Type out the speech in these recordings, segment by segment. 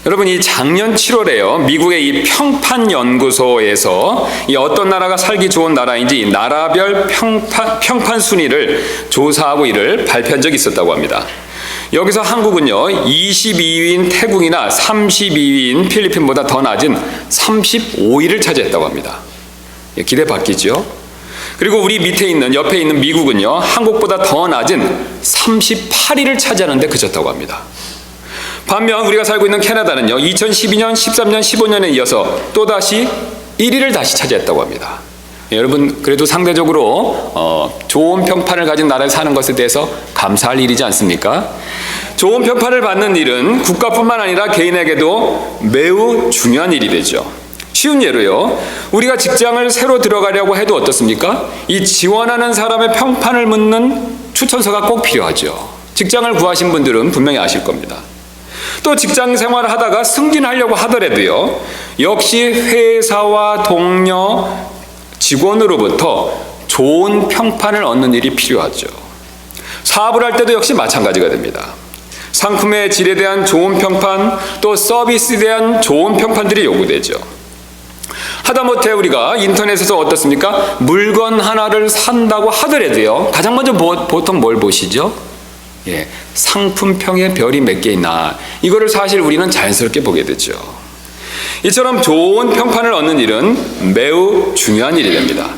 여러분, 이 작년 7월에요. 미국의 이 평판연구소에서 이 어떤 나라가 살기 좋은 나라인지 나라별 평판 순위를 조사하고 이를 발표한 적이 있었다고 합니다. 여기서 한국은요, 22위인 태국이나 32위인 필리핀보다 더 낮은 35위를 차지했다고 합니다. 기대 바뀌죠? 그리고 우리 밑에 있는, 옆에 있는 미국은요, 한국보다 더 낮은 38위를 차지하는데 그쳤다고 합니다. 반면 우리가 살고 있는 캐나다는요, 2012년, 13년, 15년에 이어서 또다시 1위를 다시 차지했다고 합니다. 여러분, 그래도 상대적으로 좋은 평판을 가진 나라에 사는 것에 대해서 감사할 일이지 않습니까? 좋은 평판을 받는 일은 국가뿐만 아니라 개인에게도 매우 중요한 일이 되죠. 쉬운 예로요, 우리가 직장을 새로 들어가려고 해도 어떻습니까? 이 지원하는 사람의 평판을 묻는 추천서가 꼭 필요하죠. 직장을 구하신 분들은 분명히 아실 겁니다. 또 직장 생활을 하다가 승진하려고 하더라도요, 역시 회사와 동료, 직원으로부터 좋은 평판을 얻는 일이 필요하죠. 사업을 할 때도 역시 마찬가지가 됩니다. 상품의 질에 대한 좋은 평판, 또 서비스에 대한 좋은 평판들이 요구되죠. 하다못해 우리가 인터넷에서 어떻습니까? 물건 하나를 산다고 하더라도요, 가장 먼저 보통 뭘 보시죠? 상품평에 별이 몇 개 있나, 이거를 사실 우리는 자연스럽게 보게 되죠. 이처럼 좋은 평판을 얻는 일은 매우 중요한 일이 됩니다.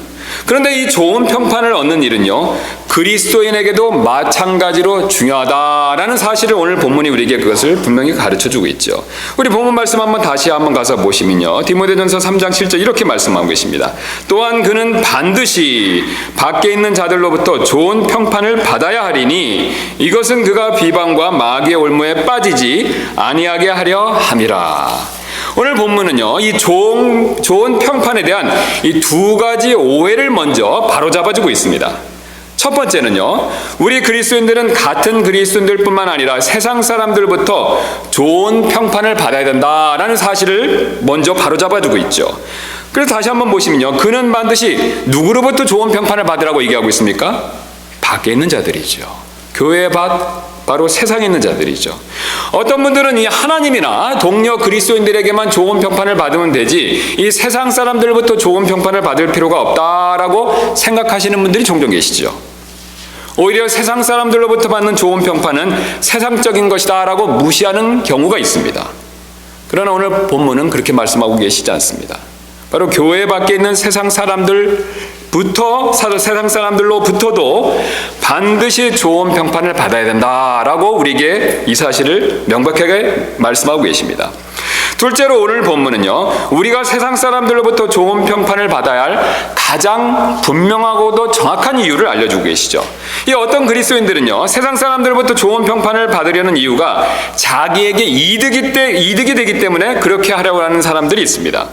그런데 이 좋은 평판을 얻는 일은요, 그리스도인에게도 마찬가지로 중요하다라는 사실을 오늘 본문이 우리에게 그것을 분명히 가르쳐주고 있죠. 우리 본문 말씀 다시 한번 가서 보시면요, 디모데전서 3장 7절 이렇게 말씀하고 계십니다. 또한 그는 반드시 밖에 있는 자들로부터 좋은 평판을 받아야 하리니 이것은 그가 비방과 마귀의 올무에 빠지지 아니하게 하려 함이라. 오늘 본문은요, 이 좋은 평판에 대한 이 두 가지 오해를 먼저 바로잡아주고 있습니다. 첫 번째는요, 우리 그리스도인들은 같은 그리스도인들뿐만 아니라 세상 사람들부터 좋은 평판을 받아야 된다라는 사실을 먼저 바로잡아주고 있죠. 그래서 다시 한번 보시면요, 그는 반드시 누구로부터 좋은 평판을 받으라고 얘기하고 있습니까? 밖에 있는 자들이죠. 교회의 바로 세상에 있는 자들이죠. 어떤 분들은 이 하나님이나 동료 그리스도인들에게만 좋은 평판을 받으면 되지 이 세상 사람들부터 좋은 평판을 받을 필요가 없다라고 생각하시는 분들이 종종 계시죠. 오히려 세상 사람들로부터 받는 좋은 평판은 세상적인 것이다 라고 무시하는 경우가 있습니다. 그러나 오늘 본문은 그렇게 말씀하고 계시지 않습니다. 바로 교회 밖에 있는 세상 사람들로부터도 반드시 좋은 평판을 받아야 된다라고 우리에게 이 사실을 명백하게 말씀하고 계십니다. 둘째로 오늘 본문은요, 우리가 세상 사람들로부터 좋은 평판을 받아야 할 가장 분명하고도 정확한 이유를 알려주고 계시죠. 이 어떤 그리스도인들은요, 세상 사람들로부터 좋은 평판을 받으려는 이유가 자기에게 이득이 되기 때문에 그렇게 하려고 하는 사람들이 있습니다.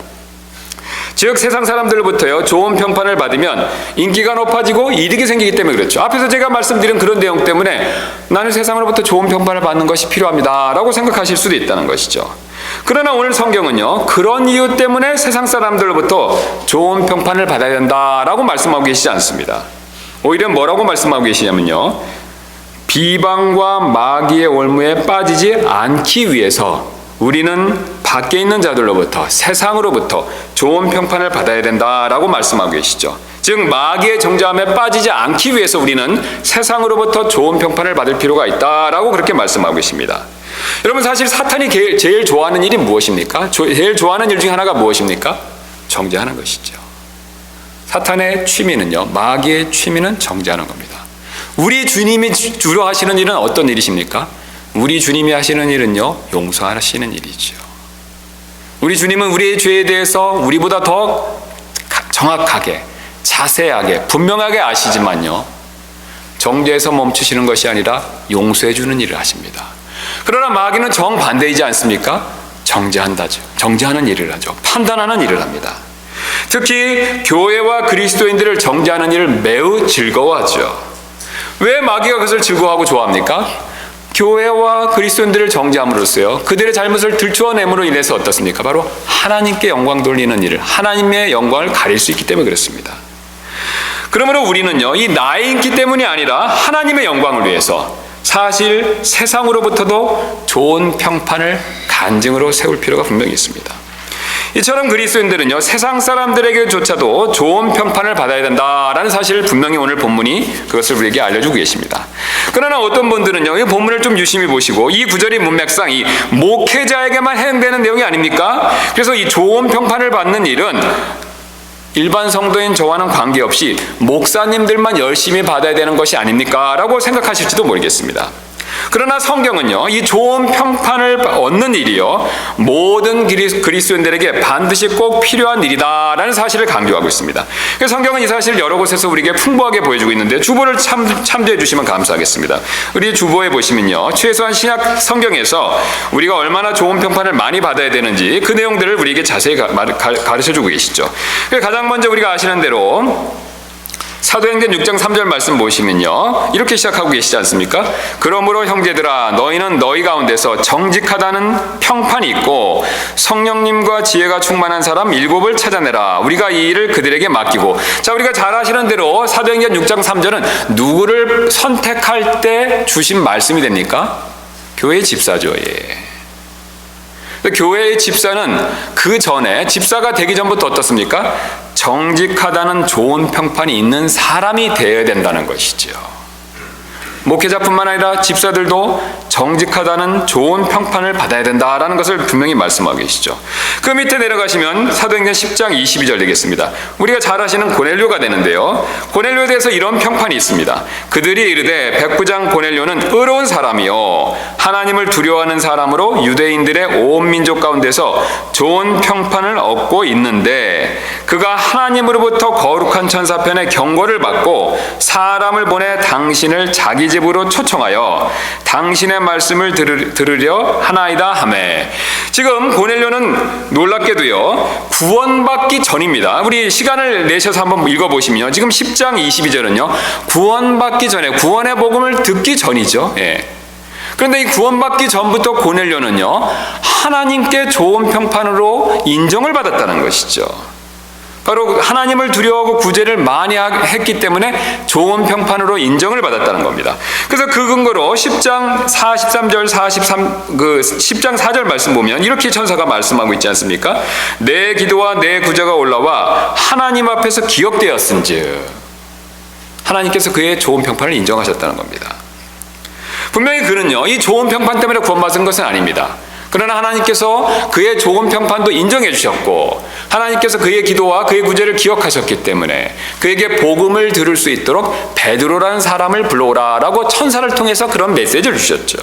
즉 세상 사람들로부터요, 좋은 평판을 받으면 인기가 높아지고 이득이 생기기 때문에 그렇죠. 앞에서 제가 말씀드린 그런 내용 때문에 나는 세상으로부터 좋은 평판을 받는 것이 필요합니다 라고 생각하실 수도 있다는 것이죠. 그러나 오늘 성경은요, 그런 이유 때문에 세상 사람들로부터 좋은 평판을 받아야 된다라고 말씀하고 계시지 않습니다. 오히려 뭐라고 말씀하고 계시냐면요, 비방과 마귀의 올무에 빠지지 않기 위해서 우리는 밖에 있는 자들로부터, 세상으로부터 좋은 평판을 받아야 된다라고 말씀하고 계시죠. 즉 마귀의 정죄함에 빠지지 않기 위해서 우리는 세상으로부터 좋은 평판을 받을 필요가 있다라고 그렇게 말씀하고 계십니다. 여러분, 사실 사탄이 제일 좋아하는 일이 무엇입니까? 제일 좋아하는 일 중에 하나가 무엇입니까? 정죄하는 것이죠. 사탄의 취미는요, 마귀의 취미는 정죄하는 겁니다. 우리 주님이 주로 하시는 일은 어떤 일이십니까? 우리 주님이 하시는 일은요, 용서하시는 일이죠. 우리 주님은 우리의 죄에 대해서 우리보다 더 정확하게, 자세하게, 분명하게 아시지만요, 정죄에서 멈추시는 것이 아니라 용서해 주는 일을 하십니다. 그러나 마귀는 정반대이지 않습니까? 정죄하는 일을 하죠. 판단하는 일을 합니다. 특히 교회와 그리스도인들을 정죄하는 일을 매우 즐거워하죠. 왜 마귀가 그것을 즐거워하고 좋아합니까? 교회와 그리스도인들을 정죄함으로써요, 그들의 잘못을 들추어냄으로 인해서 어떻습니까? 바로 하나님께 영광 돌리는 일을, 하나님의 영광을 가릴 수 있기 때문에 그렇습니다. 그러므로 우리는요, 이 나의 인기 때문이 아니라 하나님의 영광을 위해서 사실 세상으로부터도 좋은 평판을 간증으로 세울 필요가 분명히 있습니다. 이처럼 그리스도인들은요, 세상 사람들에게조차도 좋은 평판을 받아야 된다라는 사실을 분명히 오늘 본문이 그것을 우리에게 알려주고 계십니다. 그러나 어떤 분들은요, 이 본문을 좀 유심히 보시고 이 구절의 문맥상 이 목회자에게만 해당되는 내용이 아닙니까? 그래서 이 좋은 평판을 받는 일은 일반 성도인 저와는 관계없이 목사님들만 열심히 받아야 되는 것이 아닙니까? 라고 생각하실지도 모르겠습니다. 그러나 성경은요, 이 좋은 평판을 얻는 일이요, 모든 그리스도인들에게 반드시 꼭 필요한 일이다라는 사실을 강조하고 있습니다. 그래서 성경은 이 사실을 여러 곳에서 우리에게 풍부하게 보여주고 있는데 주보를 참조해 주시면 감사하겠습니다. 우리 주보에 보시면요, 최소한 신약 성경에서 우리가 얼마나 좋은 평판을 많이 받아야 되는지 그 내용들을 우리에게 자세히 가르쳐주고 계시죠. 가장 먼저 우리가 아시는 대로 사도행전 6장 3절 말씀 보시면요, 이렇게 시작하고 계시지 않습니까? 그러므로 형제들아, 너희는 너희 가운데서 정직하다는 평판이 있고 성령님과 지혜가 충만한 사람 7을 찾아내라. 우리가 이 일을 그들에게 맡기고. 자, 우리가 잘 아시는 대로 사도행전 6장 3절은 누구를 선택할 때 주신 말씀이 됩니까? 교회 집사죠. 교회의 집사는 그 전에, 집사가 되기 전부터 어떻습니까? 정직하다는 좋은 평판이 있는 사람이 되어야 된다는 것이죠. 목회자뿐만 아니라 집사들도 정직하다는 좋은 평판을 받아야 된다라는 것을 분명히 말씀하고 계시죠. 그 밑에 내려가시면 사도행전 10장 22절 되겠습니다. 우리가 잘 아시는 고넬료가 되는데요, 고넬료에 대해서 이런 평판이 있습니다. 그들이 이르되 백부장 고넬료는 의로운 사람이요 하나님을 두려워하는 사람으로 유대인들의 온 민족 가운데서 좋은 평판을 얻고 있는데 그가 하나님으로부터 거룩한 천사편의 경고를 받고 사람을 보내 당신을 자기 집으로 초청하여 당신의 말씀을 들으려 하나이다 하매. 지금 고넬료는 놀랍게도요, 구원받기 전입니다. 우리 시간을 내셔서 한번 읽어보시면요, 지금 10장 22절은요 구원받기 전에, 구원의 복음을 듣기 전이죠. 그런데 이 구원받기 전부터 고넬료는요, 하나님께 좋은 평판으로 인정을 받았다는 것이죠. 바로 하나님을 두려워하고 구제를 많이 했기 때문에 좋은 평판으로 인정을 받았다는 겁니다. 그래서 그 근거로 10장 43절 10장 4절 말씀 보면 이렇게 천사가 말씀하고 있지 않습니까? 내 기도와 내 구제가 올라와 하나님 앞에서 기억되었은즉, 하나님께서 그의 좋은 평판을 인정하셨다는 겁니다. 분명히 그는요, 이 좋은 평판 때문에 구원받은 것은 아닙니다. 그러나 하나님께서 그의 좋은 평판도 인정해 주셨고 하나님께서 그의 기도와 그의 구제를 기억하셨기 때문에 그에게 복음을 들을 수 있도록 베드로라는 사람을 불러오라라고 천사를 통해서 그런 메시지를 주셨죠.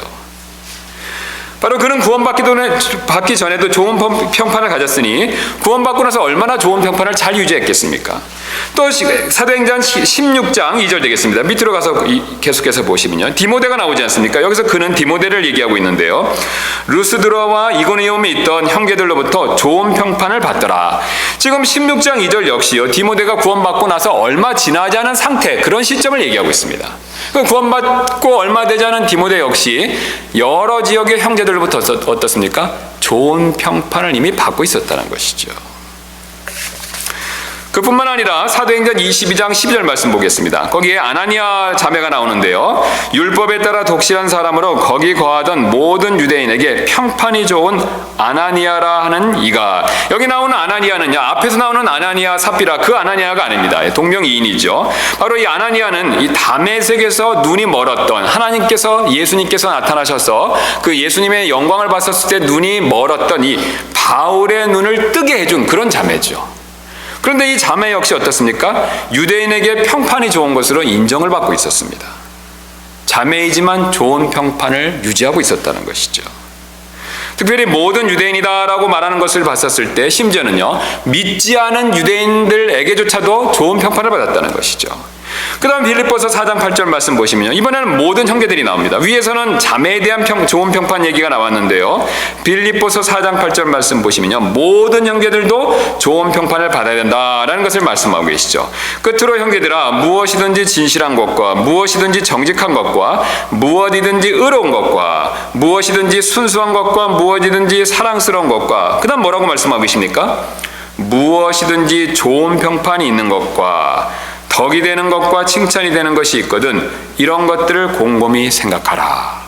바로 그는 구원받기 전에도 좋은 평판을 가졌으니 구원받고 나서 얼마나 좋은 평판을 잘 유지했겠습니까? 또 사도행전 16장 2절 되겠습니다. 밑으로 가서 계속해서 보시면요, 디모데가 나오지 않습니까? 여기서 그는 디모데를 얘기하고 있는데요, 루스드라와 이고니움에 있던 형제들로부터 좋은 평판을 받더라. 지금 16장 2절 역시요, 디모데가 구원받고 나서 얼마 지나지 않은 상태, 그런 시점을 얘기하고 있습니다. 구원받고 얼마 되지 않은 디모데 역시 여러 지역의 형제들로부터 어떻습니까? 좋은 평판을 이미 받고 있었다는 것이죠. 그뿐만 아니라 사도행전 22장 12절 말씀 보겠습니다. 거기에 아나니아 자매가 나오는데요, 율법에 따라 독실한 사람으로 거기 거하던 모든 유대인에게 평판이 좋은 아나니아라 하는 이가. 여기 나오는 아나니아는요, 앞에서 나오는 아나니아 삽비라 그 아나니아가 아닙니다. 동명이인이죠. 바로 이 아나니아는 이 다메섹에서 눈이 멀었던, 하나님께서, 예수님께서 나타나셔서 그 예수님의 영광을 봤었을 때 눈이 멀었던 이 바울의 눈을 뜨게 해준 그런 자매죠. 그런데 이 자매 역시 어떻습니까? 유대인에게 평판이 좋은 것으로 인정을 받고 있었습니다. 자매이지만 좋은 평판을 유지하고 있었다는 것이죠. 특별히 모든 유대인이다라고 말하는 것을 봤었을 때 심지어는요, 믿지 않은 유대인들에게조차도 좋은 평판을 받았다는 것이죠. 그 다음 빌립보서 4장 8절 말씀 보시면요, 이번에는 모든 형제들이 나옵니다. 위에서는 자매에 대한 좋은 평판 얘기가 나왔는데요, 빌립보서 4장 8절 말씀 보시면요, 모든 형제들도 좋은 평판을 받아야 된다라는 것을 말씀하고 계시죠. 끝으로 형제들아, 무엇이든지 진실한 것과 무엇이든지 정직한 것과 무엇이든지 의로운 것과 무엇이든지 순수한 것과 무엇이든지 사랑스러운 것과, 그 다음 뭐라고 말씀하고 계십니까? 무엇이든지 좋은 평판이 있는 것과 덕이 되는 것과 칭찬이 되는 것이 있거든 이런 것들을 곰곰이 생각하라.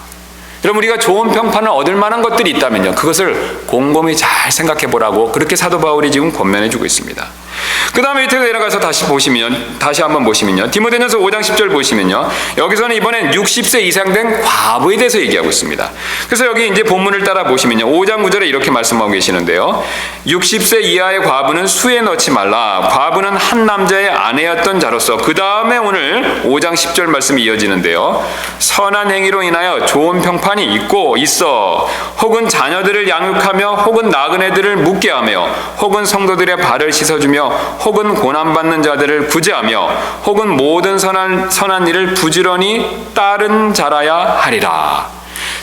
여러분, 우리가 좋은 평판을 얻을 만한 것들이 있다면요, 그것을 곰곰이 잘 생각해 보라고 그렇게 사도 바울이 지금 권면해 주고 있습니다. 그 다음에 밑에 내려가서 다시 한번 보시면요, 디모데전서 5장 10절 보시면요, 여기서는 이번엔 60세 이상 된 과부에 대해서 얘기하고 있습니다. 그래서 여기 이제 본문을 따라 보시면요, 5장 9절에 이렇게 말씀하고 계시는데요, 60세 이하의 과부는 수에 넣지 말라. 과부는 한 남자의 아내였던 자로서, 그 다음에 오늘 5장 10절 말씀이 이어지는데요, 선한 행위로 인하여 좋은 평판이 있어 혹은 자녀들을 양육하며 혹은 나그네들을 묵게 하며 혹은 성도들의 발을 씻어주며 혹은 고난받는 자들을 구제하며 혹은 모든 선한 일을 부지런히 따른 자라야 하리라.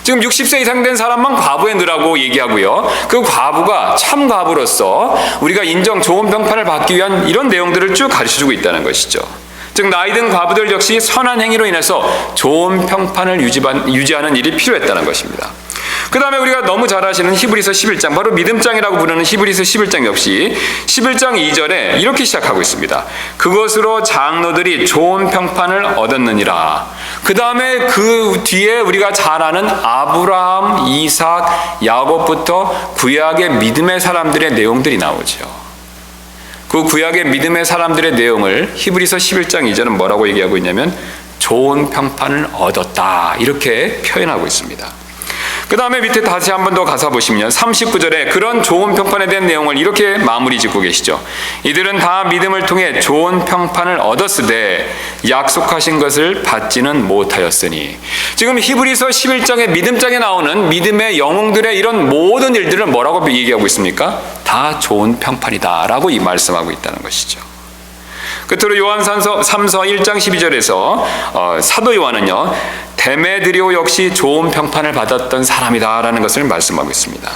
지금 60세 이상 된 사람만 과부에 넣으라고 얘기하고요, 그 과부가 참 과부로서 우리가 좋은 평판을 받기 위한 이런 내용들을 쭉 가르쳐주고 있다는 것이죠. 즉 나이 든 과부들 역시 선한 행위로 인해서 좋은 평판을 유지하는 일이 필요했다는 것입니다. 그 다음에 우리가 너무 잘 아시는 히브리서 11장, 바로 믿음장이라고 부르는 히브리서 11장 역시 11장 2절에 이렇게 시작하고 있습니다. 그것으로 장로들이 좋은 평판을 얻었느니라. 그 다음에 그 뒤에 우리가 잘 아는 아브라함, 이삭, 야곱부터 구약의 믿음의 사람들의 내용들이 나오죠. 그 구약의 믿음의 사람들의 내용을 히브리서 11장 2절은 뭐라고 얘기하고 있냐면 좋은 평판을 얻었다, 이렇게 표현하고 있습니다. 그 다음에 밑에 다시 한 번 더 가서 보시면 39절에 그런 좋은 평판에 대한 내용을 이렇게 마무리 짓고 계시죠. 이들은 다 믿음을 통해 좋은 평판을 얻었으되 약속하신 것을 받지는 못하였으니. 지금 히브리서 11장의 믿음장에 나오는 믿음의 영웅들의 이런 모든 일들을 뭐라고 얘기하고 있습니까? 다 좋은 평판이다 라고 말씀하고 있다는 것이죠. 끝으로 요한산서 3서 1장 12절에서 사도 요한은요, 데메드리오 역시 좋은 평판을 받았던 사람이다 라는 것을 말씀하고 있습니다.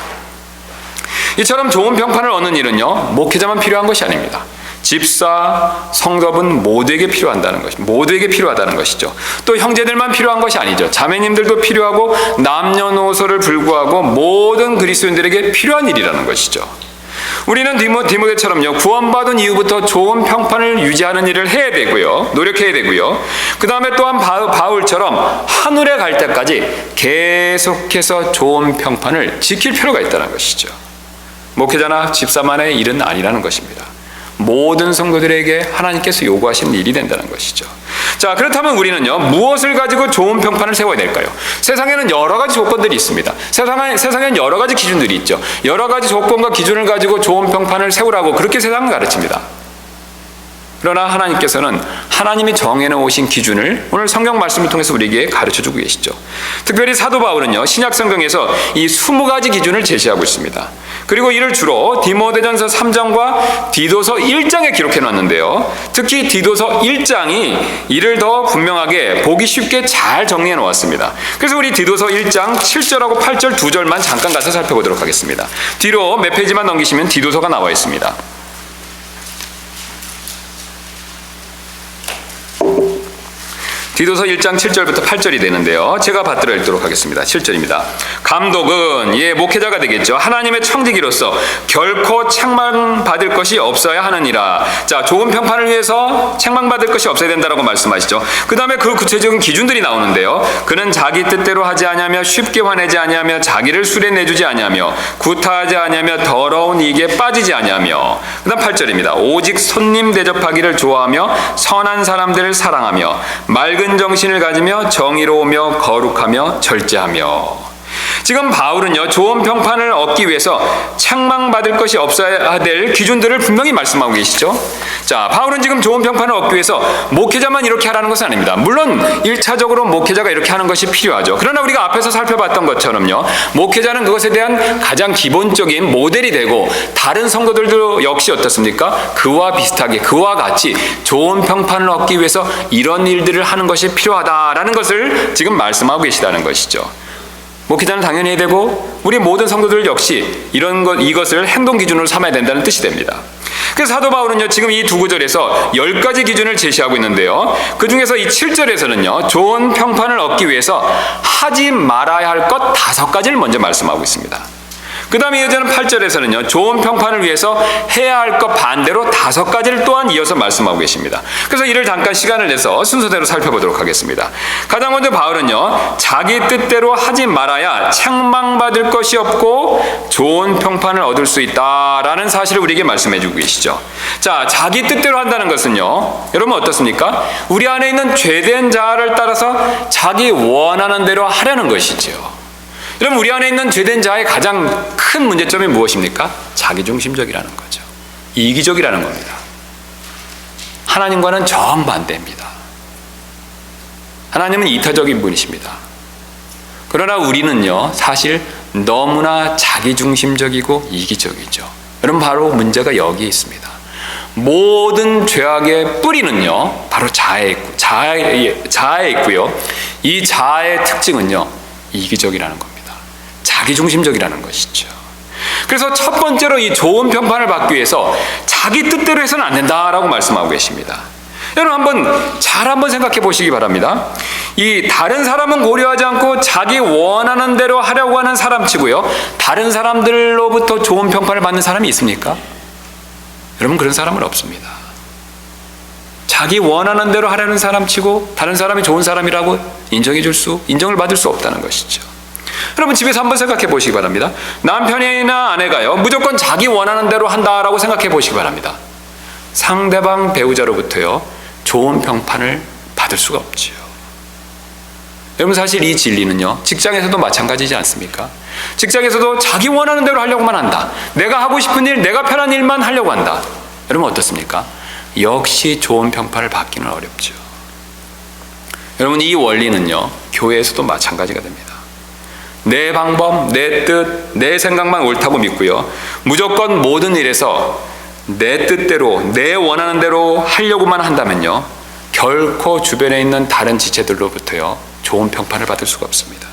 이처럼 좋은 평판을 얻는 일은요, 목회자만 필요한 것이 아닙니다. 집사, 성도분 모두에게 필요하다는 것이죠. 또 형제들만 필요한 것이 아니죠. 자매님들도 필요하고 남녀노소를 불구하고 모든 그리스도인들에게 필요한 일이라는 것이죠. 우리는 디모데처럼요, 구원받은 이후부터 좋은 평판을 유지하는 일을 해야 되고요, 노력해야 되고요, 그 다음에 또한 바울처럼 하늘에 갈 때까지 계속해서 좋은 평판을 지킬 필요가 있다는 것이죠. 목회자나 집사만의 일은 아니라는 것입니다. 모든 성도들에게 하나님께서 요구하시는 일이 된다는 것이죠. 자, 그렇다면 우리는요, 무엇을 가지고 좋은 평판을 세워야 될까요? 세상에는 여러 가지 조건들이 있습니다. 세상에는 여러 가지 기준들이 있죠. 여러 가지 조건과 기준을 가지고 좋은 평판을 세우라고 그렇게 세상을 가르칩니다. 그러나 하나님께서는 하나님이 정해놓으신 기준을 오늘 성경 말씀을 통해서 우리에게 가르쳐주고 계시죠. 특별히 사도 바울은요, 신약 성경에서 이 20가지 기준을 제시하고 있습니다. 그리고 이를 주로 디모데전서 3장과 디도서 1장에 기록해놨는데요, 특히 디도서 1장이 이를 더 분명하게 보기 쉽게 잘 정리해 놓았습니다. 그래서 우리 디도서 1장 7절하고 8절 2절만 잠깐 가서 살펴보도록 하겠습니다. 뒤로 몇 페이지만 넘기시면 디도서가 나와 있습니다. 디도서 1장 7절부터 8절이 되는데요, 제가 받들어 읽도록 하겠습니다. 7절입니다. 감독은 목회자가 되겠죠. 하나님의 청지기로서 결코 책망받을 것이 없어야 하느니라. 자, 좋은 평판을 위해서 책망받을 것이 없어야 된다라고 말씀하시죠. 그 다음에 그 구체적인 기준들이 나오는데요, 그는 자기 뜻대로 하지 아니하며 쉽게 화내지 아니하며 자기를 술에 내주지 아니하며 구타하지 아니하며 더러운 이익에 빠지지 아니하며, 그 다음 8절입니다. 오직 손님 대접하기를 좋아하며 선한 사람들을 사랑하며 맑은 정신을 가지며 정의로우며 거룩하며 절제하며. 지금 바울은요, 좋은 평판을 얻기 위해서 책망받을 것이 없어야 될 기준들을 분명히 말씀하고 계시죠. 자, 바울은 지금 좋은 평판을 얻기 위해서 목회자만 이렇게 하라는 것은 아닙니다. 물론 1차적으로 목회자가 이렇게 하는 것이 필요하죠. 그러나 우리가 앞에서 살펴봤던 것처럼요, 목회자는 그것에 대한 가장 기본적인 모델이 되고, 다른 성도들도 역시 어떻습니까? 그와 비슷하게, 그와 같이 좋은 평판을 얻기 위해서 이런 일들을 하는 것이 필요하다라는 것을 지금 말씀하고 계시다는 것이죠. 목회자는 당연히 해야 되고, 우리 모든 성도들 역시 이것을 행동 기준으로 삼아야 된다는 뜻이 됩니다. 그래서 사도 바울은요, 지금 이 두 구절에서 10가지 기준을 제시하고 있는데요, 그 중에서 이 7절에서는요, 좋은 평판을 얻기 위해서 하지 말아야 할 것 5가지를 먼저 말씀하고 있습니다. 그 다음에 이어지는 8절에서는요, 좋은 평판을 위해서 해야 할 것 반대로 5가지를 또한 이어서 말씀하고 계십니다. 그래서 이를 잠깐 시간을 내서 순서대로 살펴보도록 하겠습니다. 가장 먼저 바울은요, 자기 뜻대로 하지 말아야 책망받을 것이 없고 좋은 평판을 얻을 수 있다라는 사실을 우리에게 말씀해 주고 계시죠. 자, 자기 뜻대로 한다는 것은요, 여러분 어떻습니까? 우리 안에 있는 죄된 자아를 따라서 자기 원하는 대로 하려는 것이죠. 여러분, 우리 안에 있는 죄된 자의 가장 큰 문제점이 무엇입니까? 자기중심적이라는 거죠. 이기적이라는 겁니다. 하나님과는 정반대입니다. 하나님은 이타적인 분이십니다. 그러나 우리는요, 사실 너무나 자기중심적이고 이기적이죠. 여러분, 바로 문제가 여기에 있습니다. 모든 죄악의 뿌리는요, 바로 자아에 있고요. 이 자아의 특징은요, 이기적이라는 겁니다. 자기중심적이라는 것이죠. 그래서 첫 번째로 이 좋은 평판을 받기 위해서 자기 뜻대로 해서는 안 된다라고 말씀하고 계십니다. 여러분 한번 생각해 보시기 바랍니다. 이 다른 사람은 고려하지 않고 자기 원하는 대로 하려고 하는 사람치고요, 다른 사람들로부터 좋은 평판을 받는 사람이 있습니까? 여러분, 그런 사람은 없습니다. 자기 원하는 대로 하려는 사람치고 다른 사람이 좋은 사람이라고 인정을 받을 수 없다는 것이죠. 여러분, 집에서 한번 생각해 보시기 바랍니다. 남편이나 아내가요, 무조건 자기 원하는 대로 한다라고 생각해 보시기 바랍니다. 상대방 배우자로부터요, 좋은 평판을 받을 수가 없지요. 여러분, 사실 이 진리는요, 직장에서도 마찬가지지 않습니까? 직장에서도 자기 원하는 대로 하려고만 한다. 내가 하고 싶은 일, 내가 편한 일만 하려고 한다. 여러분 어떻습니까? 역시 좋은 평판을 받기는 어렵죠. 여러분, 이 원리는요, 교회에서도 마찬가지가 됩니다. 내 방법, 내 뜻, 내 생각만 옳다고 믿고요, 무조건 모든 일에서 내 뜻대로, 내 원하는 대로 하려고만 한다면요, 결코 주변에 있는 다른 지체들로부터요, 좋은 평판을 받을 수가 없습니다.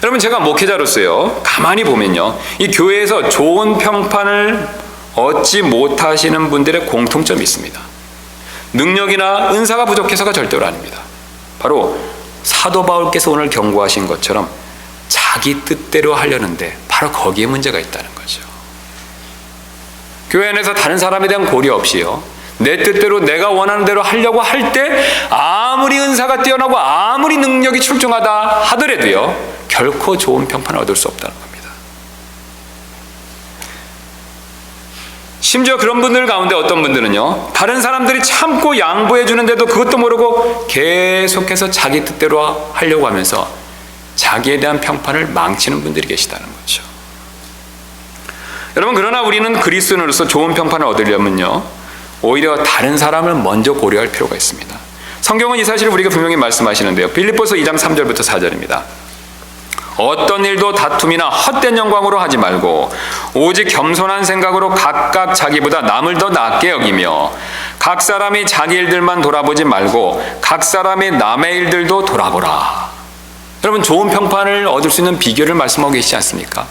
여러분, 제가 목회자로서요, 가만히 보면요, 이 교회에서 좋은 평판을 얻지 못하시는 분들의 공통점이 있습니다. 능력이나 은사가 부족해서가 절대로 아닙니다. 바로 사도 바울께서 오늘 경고하신 것처럼 자기 뜻대로 하려는데 바로 거기에 문제가 있다는 거죠. 교회 안에서 다른 사람에 대한 고려 없이요, 내 뜻대로 내가 원하는 대로 하려고 할 때 아무리 은사가 뛰어나고 아무리 능력이 출중하다 하더라도요, 결코 좋은 평판을 얻을 수 없다는 겁니다. 심지어 그런 분들 가운데 어떤 분들은요, 다른 사람들이 참고 양보해 주는데도 그것도 모르고 계속해서 자기 뜻대로 하려고 하면서 자기에 대한 평판을 망치는 분들이 계시다는 거죠. 여러분, 그러나 우리는 그리스도인으로서 좋은 평판을 얻으려면요, 오히려 다른 사람을 먼저 고려할 필요가 있습니다. 성경은 이 사실을 우리에게 분명히 말씀하시는데요, 빌립보서 2장 3절부터 4절입니다. 어떤 일도 다툼이나 헛된 영광으로 하지 말고 오직 겸손한 생각으로 각각 자기보다 남을 더 낫게 여기며 각 사람이 자기 일들만 돌아보지 말고 각 사람이 남의 일들도 돌아보라. 여러분, 좋은 평판을 얻을 수 있는 비결을 말씀하고 계시지 않습니까?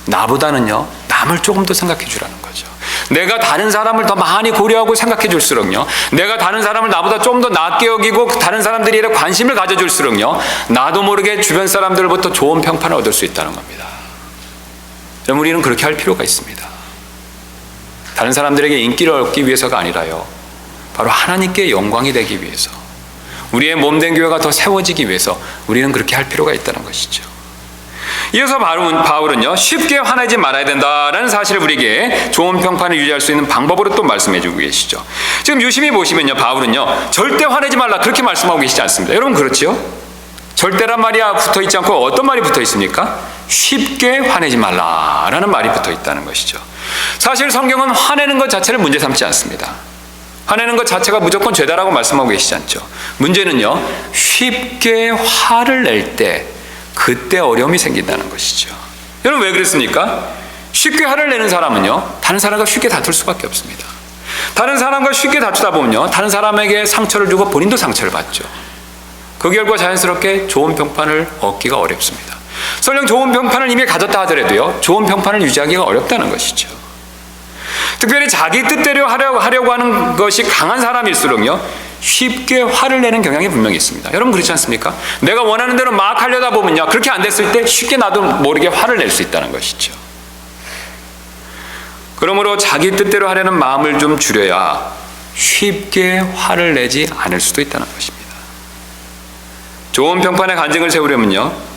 나보다는요, 남을 조금 더 생각해 주라는 거죠. 내가 다른 사람을 더 많이 고려하고 생각해 줄수록요, 내가 다른 사람을 나보다 좀 더 낫게 여기고 다른 사람들이 이래 관심을 가져줄수록요, 나도 모르게 주변 사람들로부터 좋은 평판을 얻을 수 있다는 겁니다. 여러분, 우리는 그렇게 할 필요가 있습니다. 다른 사람들에게 인기를 얻기 위해서가 아니라요, 바로 하나님께 영광이 되기 위해서, 우리의 몸된 교회가 더 세워지기 위해서 우리는 그렇게 할 필요가 있다는 것이죠. 이어서 바울은요, 쉽게 화내지 말아야 된다라는 사실을 우리에게 좋은 평판을 유지할 수 있는 방법으로 또 말씀해 주고 계시죠. 지금 유심히 보시면요, 바울은요, 절대 화내지 말라 그렇게 말씀하고 계시지 않습니다. 여러분, 그렇지요? 절대란 말이 붙어 있지 않고 어떤 말이 붙어 있습니까? 쉽게 화내지 말라라는 말이 붙어 있다는 것이죠. 사실 성경은 화내는 것 자체를 문제 삼지 않습니다. 화내는 것 자체가 무조건 죄다라고 말씀하고 계시지 않죠. 문제는요, 쉽게 화를 낼 때 그때 어려움이 생긴다는 것이죠. 여러분, 왜 그랬습니까? 쉽게 화를 내는 사람은요, 다른 사람과 쉽게 다툴 수밖에 없습니다. 다른 사람과 쉽게 다투다 보면요, 다른 사람에게 상처를 주고 본인도 상처를 받죠. 그 결과 자연스럽게 좋은 평판을 얻기가 어렵습니다. 설령 좋은 평판을 이미 가졌다 하더라도요, 좋은 평판을 유지하기가 어렵다는 것이죠. 특별히 자기 뜻대로 하려고 하는 것이 강한 사람일수록요, 쉽게 화를 내는 경향이 분명히 있습니다. 여러분, 그렇지 않습니까? 내가 원하는 대로 막 하려다 보면요, 그렇게 안 됐을 때 쉽게 나도 모르게 화를 낼 수 있다는 것이죠. 그러므로 자기 뜻대로 하려는 마음을 좀 줄여야 쉽게 화를 내지 않을 수도 있다는 것입니다. 좋은 평판에 간증을 세우려면요,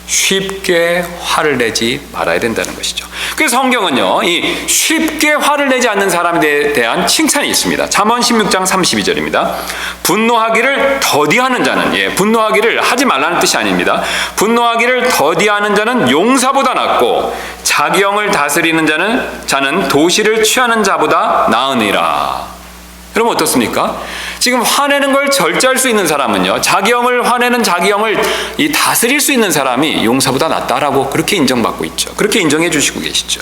쉽게 화를 내지 말아야 된다는 것이죠. 그래서 성경은요, 이 쉽게 화를 내지 않는 사람에 대한 칭찬이 있습니다. 잠언 16장 32절입니다. 분노하기를 더디하는 자는, 분노하기를 하지 말라는 뜻이 아닙니다. 분노하기를 더디하는 자는 용사보다 낫고 자기 영을 다스리는 자는 도시를 취하는 자보다 나으니라. 여러분 어떻습니까? 지금 화내는 걸 절제할 수 있는 사람은요, 자기 영을 화내는 자기 영을 다스릴 수 있는 사람이 용사보다 낫다라고 그렇게 인정받고 있죠. 그렇게 인정해 주시고 계시죠.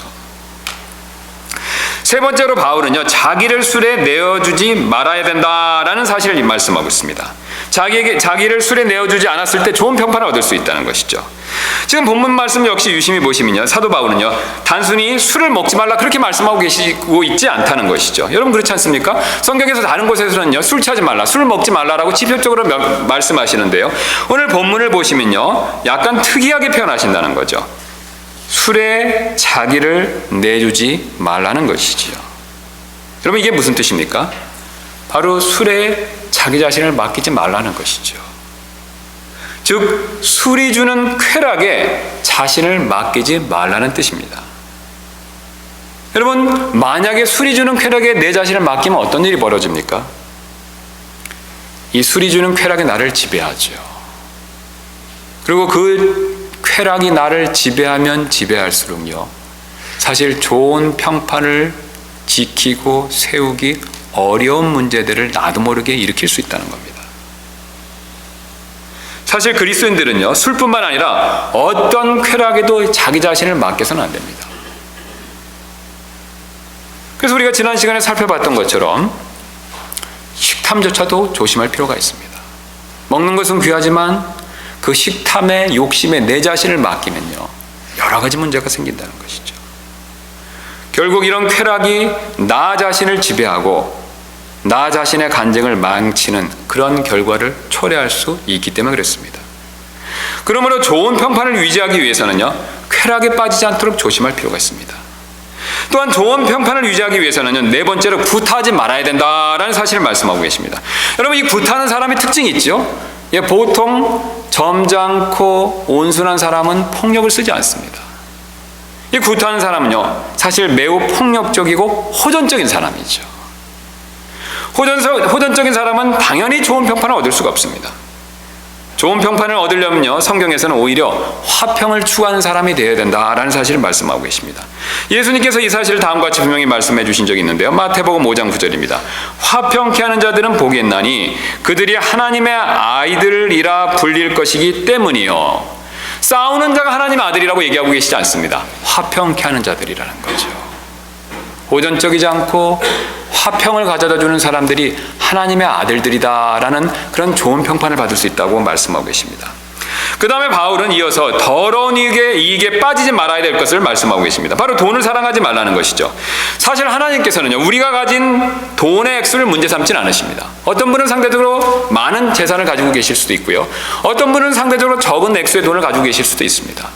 세 번째로 바울은요, 자기를 술에 내어주지 말아야 된다라는 사실을 말씀하고 있습니다. 자기를 술에 내어주지 않았을 때 좋은 평판을 얻을 수 있다는 것이죠. 지금 본문 말씀 역시 유심히 보시면요, 사도 바울은요, 단순히 술을 먹지 말라 그렇게 말씀하고 계시고 있지 않다는 것이죠. 여러분 그렇지 않습니까? 성경에서 다른 곳에서는요, 술 취하지 말라, 술 먹지 말라라고 직접적으로 말씀하시는데요, 오늘 본문을 보시면요, 약간 특이하게 표현하신다는 거죠. 술에 자기를 내주지 말라는 것이지요. 여러분 이게 무슨 뜻입니까? 바로 술에 자기 자신을 맡기지 말라는 것이죠. 즉 술이 주는 쾌락에 자신을 맡기지 말라는 뜻입니다. 여러분 만약에 술이 주는 쾌락에 내 자신을 맡기면 어떤 일이 벌어집니까? 이 술이 주는 쾌락이 나를 지배하죠. 그리고 그 쾌락이 나를 지배하면 지배할수록요, 사실 좋은 평판을 지키고 세우기 어려운 문제들을 나도 모르게 일으킬 수 있다는 겁니다. 사실 그리스도인들은요, 술뿐만 아니라 어떤 쾌락에도 자기 자신을 맡겨서는 안 됩니다. 그래서 우리가 지난 시간에 살펴봤던 것처럼 식탐조차도 조심할 필요가 있습니다. 먹는 것은 귀하지만 그 식탐의 욕심에 내 자신을 맡기면요, 여러 가지 문제가 생긴다는 것이죠. 결국 이런 쾌락이 나 자신을 지배하고 나 자신의 간증을 망치는 그런 결과를 초래할 수 있기 때문에 그렇습니다. 그러므로 좋은 평판을 유지하기 위해서는요, 쾌락에 빠지지 않도록 조심할 필요가 있습니다. 또한 좋은 평판을 유지하기 위해서는요, 네 번째로 굿하지 말아야 된다라는 사실을 말씀하고 계십니다. 여러분 이 굿하는 사람의 특징이 있죠. 보통 점잖고 온순한 사람은 폭력을 쓰지 않습니다. 이 굿하는 사람은요, 사실 매우 폭력적이고 호전적인 사람이죠. 호전적인 사람은 당연히 좋은 평판을 얻을 수가 없습니다. 좋은 평판을 얻으려면요, 성경에서는 오히려 화평을 추구하는 사람이 되어야 된다라는 사실을 말씀하고 계십니다. 예수님께서 이 사실을 다음과 같이 분명히 말씀해 주신 적이 있는데요, 마태복음 5장 9절입니다. 화평케 하는 자들은 복이 있나니 그들이 하나님의 아이들이라 불릴 것이기 때문이요. 싸우는 자가 하나님의 아들이라고 얘기하고 계시지 않습니다. 화평케 하는 자들이라는 거죠. 호전적이지 않고 화평을 가져다 주는 사람들이 하나님의 아들들이다라는 그런 좋은 평판을 받을 수 있다고 말씀하고 계십니다. 그 다음에 바울은 이어서 더러운 이익에 빠지지 말아야 될 것을 말씀하고 계십니다. 바로 돈을 사랑하지 말라는 것이죠. 사실 하나님께서는요, 우리가 가진 돈의 액수를 문제 삼지는 않으십니다. 어떤 분은 상대적으로 많은 재산을 가지고 계실 수도 있고요, 어떤 분은 상대적으로 적은 액수의 돈을 가지고 계실 수도 있습니다.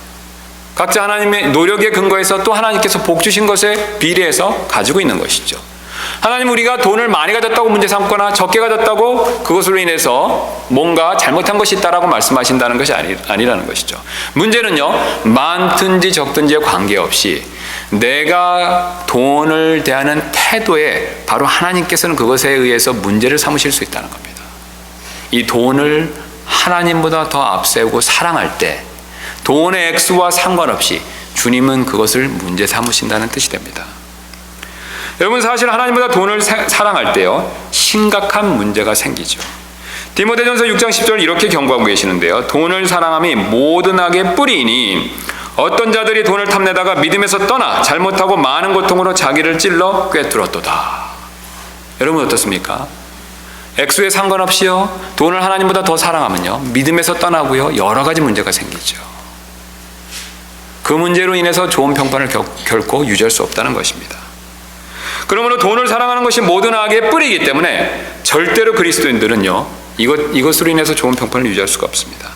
각자 하나님의 노력에 근거해서 또 하나님께서 복 주신 것에 비례해서 가지고 있는 것이죠. 하나님 우리가 돈을 많이 가졌다고 문제 삼거나 적게 가졌다고 그것으로 인해서 뭔가 잘못한 것이 있다라고 말씀하신다는 것이 아니라는 것이죠. 문제는요, 많든지 적든지에 관계없이 내가 돈을 대하는 태도에 바로 하나님께서는 그것에 의해서 문제를 삼으실 수 있다는 겁니다. 이 돈을 하나님보다 더 앞세우고 사랑할 때 돈의 액수와 상관없이 주님은 그것을 문제 삼으신다는 뜻이 됩니다. 여러분 사실 하나님보다 돈을 사랑할 때요, 심각한 문제가 생기죠. 디모데전서 6장 10절 이렇게 경고하고 계시는데요, 돈을 사랑함이 모든 악의 뿌리이니 어떤 자들이 돈을 탐내다가 믿음에서 떠나 잘못하고 많은 고통으로 자기를 찔러 꿰뚫었도다. 여러분 어떻습니까? 액수에 상관없이요, 돈을 하나님보다 더 사랑하면요, 믿음에서 떠나고요, 여러 가지 문제가 생기죠. 그 문제로 인해서 좋은 평판을 결코 유지할 수 없다는 것입니다. 그러므로 돈을 사랑하는 것이 모든 악의 뿌리이기 때문에 절대로 그리스도인들은요, 이것으로 인해서 좋은 평판을 유지할 수가 없습니다.